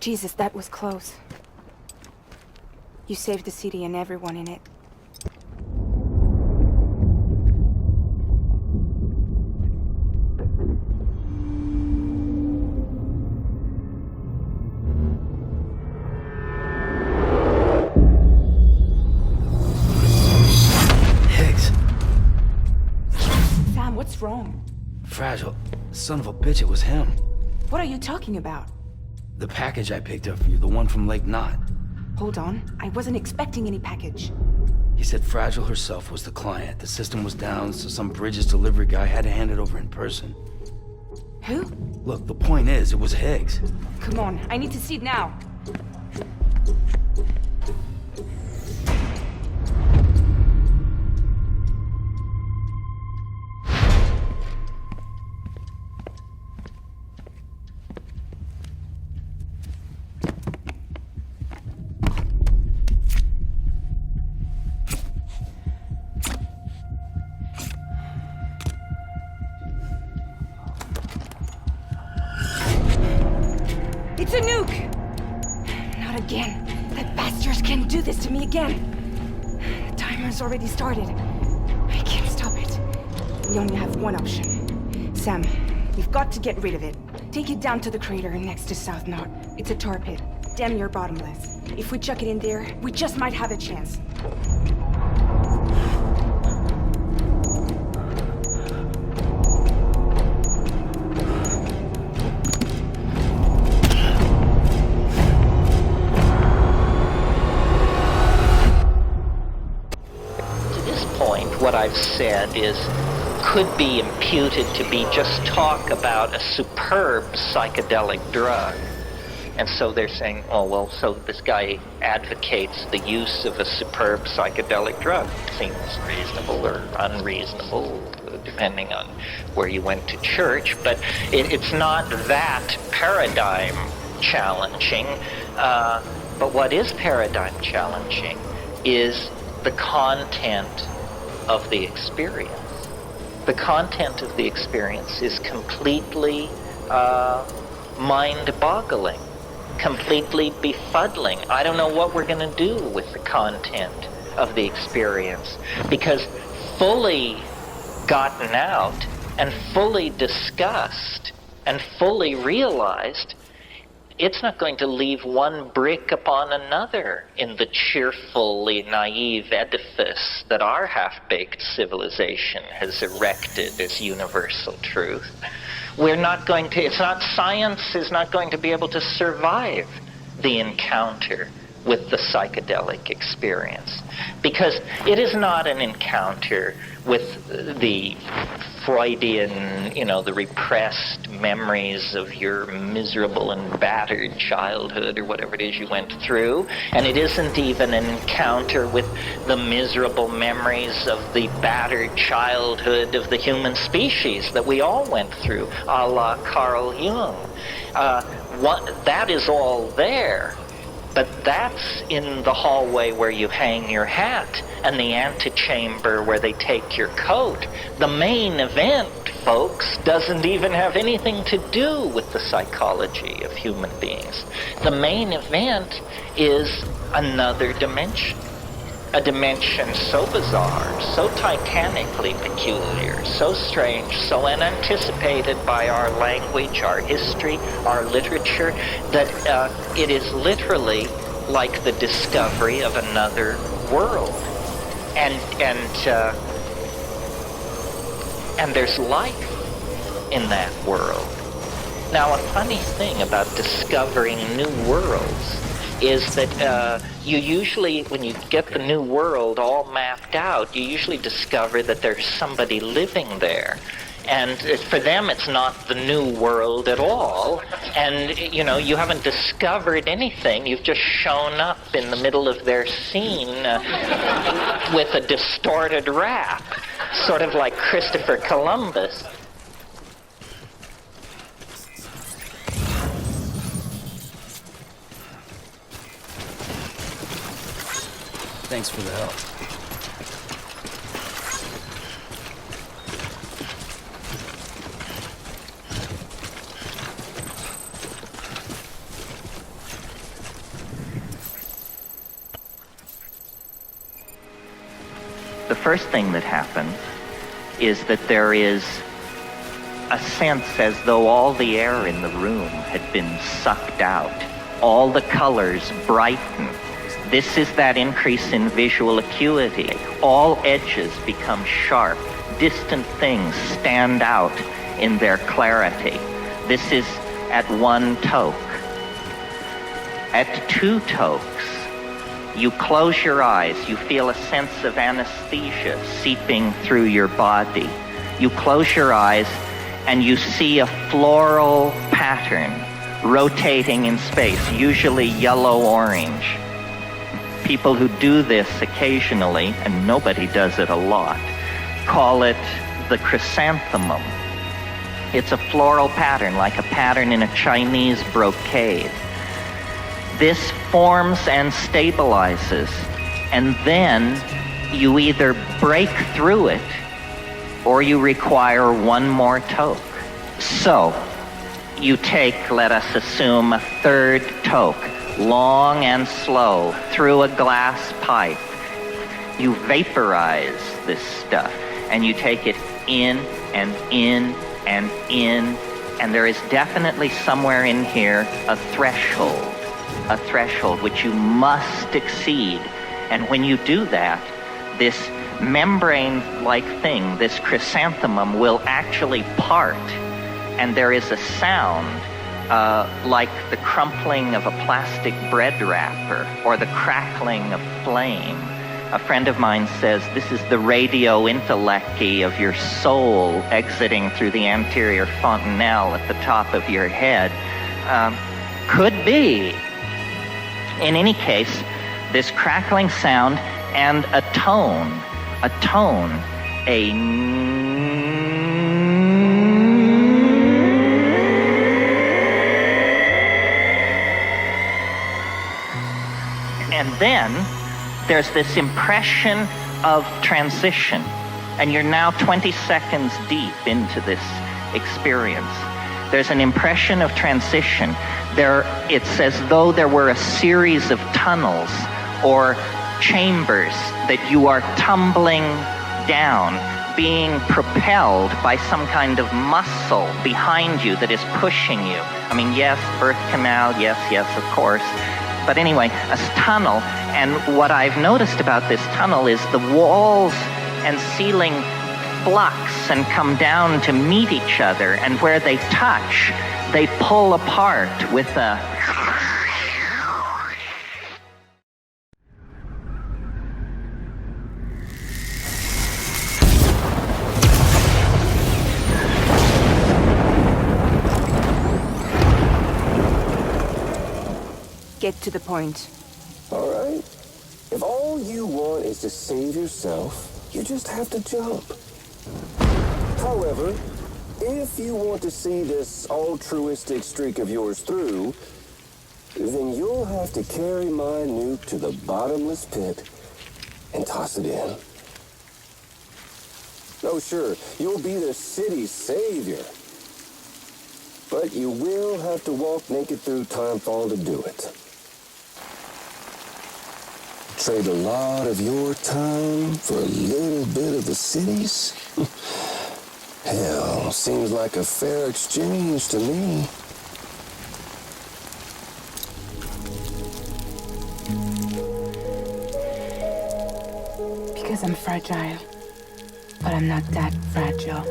Jesus, that was close. You saved the city and everyone in it. Higgs. Sam, what's wrong? Fragile. Son of a bitch, it was him. What are you talking about? The package I picked up for you, the one from Lake Knot. Hold on, I wasn't expecting any package. He said Fragile herself was the client. The system was down, so some Bridges delivery guy had to hand it over in person. Who? Look, the point is, it was Higgs. Come on, I need to see it now. It's a nuke! Not again. That bastards can't do this to me again. The timer's already started. I can't stop it. We only have one option. Sam, we've got to get rid of it. Take it down to the crater next to South Knot. It's a tar pit. Damn near bottomless. If we chuck it in there, we just might have a chance. What I've said could be imputed to be just talk about a superb psychedelic drug. And so they're saying, oh, well, so this guy advocates the use of a superb psychedelic drug. Seems reasonable or unreasonable, depending on where you went to church, but it's not that paradigm challenging. But what is paradigm challenging is the content of the experience. The content of the experience is completely mind-boggling, completely befuddling. I don't know what we're going to do with the content of the experience, because fully gotten out and fully discussed and fully realized, it's not going to leave one brick upon another in the cheerfully naive edifice that our half-baked civilization has erected as universal truth. Science is not going to be able to survive the encounter with the psychedelic experience, because it is not an encounter with the Freudian, the repressed memories of your miserable and battered childhood or whatever it is you went through. And it isn't even an encounter with the miserable memories of the battered childhood of the human species that we all went through, a la Carl Jung. That is all there. But that's in the hallway where you hang your hat and the antechamber where they take your coat. The main event, folks, doesn't even have anything to do with the psychology of human beings. The main event is another dimension. A dimension so bizarre, so titanically peculiar, so strange, so unanticipated by our language, our history, our literature, that it is literally like the discovery of another world. And there's life in that world. Now, a funny thing about discovering new worlds is that you usually, when you get the new world all mapped out, you usually discover that there's somebody living there. And for them, it's not the new world at all. And, you haven't discovered anything. You've just shown up in the middle of their scene with a distorted rap, sort of like Christopher Columbus. Thanks for the help. The first thing that happens is that there is a sense as though all the air in the room had been sucked out. All the colors brighten. This is that increase in visual acuity. All edges become sharp. Distant things stand out in their clarity. This is at 1 toke. At 2 tokes, you close your eyes. You feel a sense of anesthesia seeping through your body. You close your eyes and you see a floral pattern rotating in space, usually yellow-orange. People who do this occasionally, and nobody does it a lot, call it the chrysanthemum. It's a floral pattern, like a pattern in a Chinese brocade. This forms and stabilizes, and then you either break through it or you require 1 more toke. So, you take, let us assume, a 3rd toke, long and slow, through a glass pipe. You vaporize this stuff, and you take it in and in and in, and there is definitely somewhere in here a threshold which you must exceed. And when you do that, this membrane-like thing, this chrysanthemum, will actually part, and there is a sound like the crumpling of a plastic bread wrapper or the crackling of flame. A friend of mine says this is the radio intellecty of your soul exiting through the anterior fontanelle at the top of your head. Could be. In any case, this crackling sound and a tone, and then there's this impression of transition, and you're now 20 seconds deep into this experience. There's an impression of transition. It's as though there were a series of tunnels or chambers that you are tumbling down, being propelled by some kind of muscle behind you that is pushing you. I mean, yes, birth canal, yes, of course. But anyway, a tunnel, and what I've noticed about this tunnel is the walls and ceiling flux and come down to meet each other, and where they touch, they pull apart with a... Get to the point. All right. If all you want is to save yourself, you just have to jump. However, if you want to see this altruistic streak of yours through, then you'll have to carry my nuke to the bottomless pit and toss it in. Oh, sure, you'll be the city's savior. But you will have to walk naked through timefall to do it. Trade a lot of your time for a little bit of the city's? Hell, seems like a fair exchange to me. Because I'm fragile. But I'm not that fragile.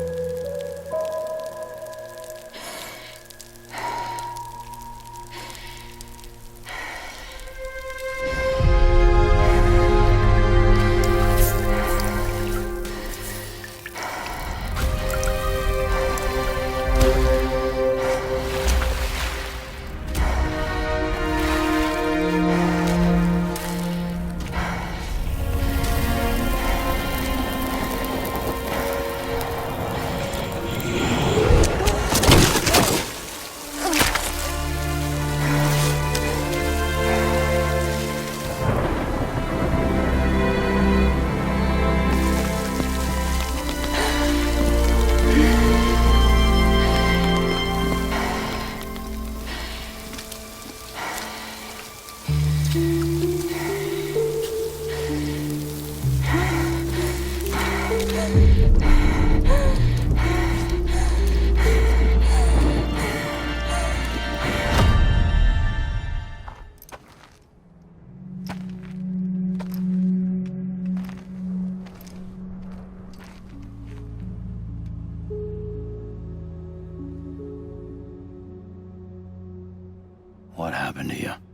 What happened to you?